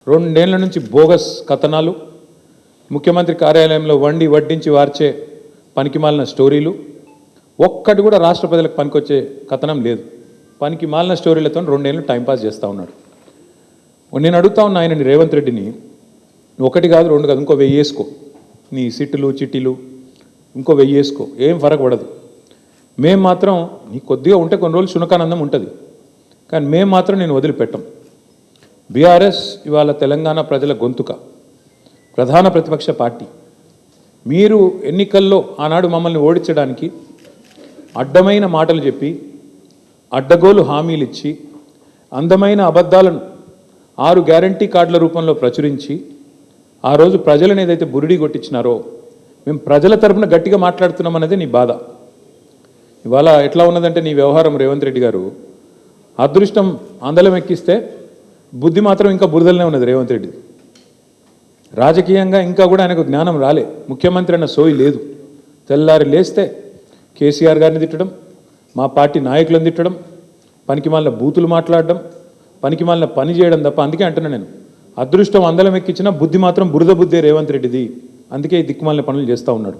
రెండేళ్ల నుంచి బోగస్ కథనాలు, ముఖ్యమంత్రి కార్యాలయంలో వండి వడ్డించి వార్చే పనికిమాలిన స్టోరీలు, ఒక్కటి కూడా రాష్ట్ర ప్రజలకు పనికొచ్చే కథనం లేదు. పనికిమాలిన స్టోరీలతో రెండేళ్ళు టైంపాస్ చేస్తూ ఉన్నాడు. నేను అడుగుతా ఉన్నా ఆయనని, రేవంత్ రెడ్డిని, ఒకటి కాదు రెండు కాదు, ఇంకో 1000 వేసుకో, నీ సిట్టులు చిట్టీలు ఇంకో 1000 వేసుకో, ఏం ఫరక్ పడదు. మేము మాత్రం నీ కొద్దిగా ఉంటే కొన్ని రోజులు శునకానందం ఉంటుంది, కానీ మేము మాత్రం నేను వదిలిపెట్టాం. బీఆర్ఎస్ ఇవాళ తెలంగాణ ప్రజల గొంతుక, ప్రధాన ప్రతిపక్ష పార్టీ. మీరు ఎన్నికల్లో ఆనాడు మమ్మల్ని ఓడించడానికి అడ్డమైన మాటలు చెప్పి, అడ్డగోలు హామీలు ఇచ్చి, అందమైన అబద్ధాలను 6 గ్యారంటీ కార్డుల రూపంలో ప్రచురించి ఆ రోజు ప్రజలను ఏదైతే బురిడి కొట్టించినారో, మేము ప్రజల తరపున గట్టిగా మాట్లాడుతున్నాం అనేది నీ బాధ. ఇవాళ ఎట్లా ఉన్నదంటే నీ వ్యవహారం, రేవంత్ రెడ్డి గారు, అదృష్టం అందలం ఎక్కిస్తే బుద్ధి మాత్రం ఇంకా బురదలనే ఉన్నది రేవంత్ రెడ్డి. రాజకీయంగా ఇంకా కూడా ఆయనకు జ్ఞానం రాలే, ముఖ్యమంత్రి అన్న సోయి లేదు. తెల్లారి లేస్తే కేసీఆర్ గారిని తిట్టడం, మా పార్టీ నాయకులను తిట్టడం, పనికిమాలిన బూతులు మాట్లాడడం, పనికిమాలిన పని చేయడం తప్ప. అందుకే అంటున్నా నేను, అదృష్టం అందలం ఎక్కించినా బుద్ధి మాత్రం బురద బుద్ధే రేవంత్ రెడ్డిది. అందుకే ఈ దిక్కుమాలిన పనులు చేస్తూ ఉన్నాడు.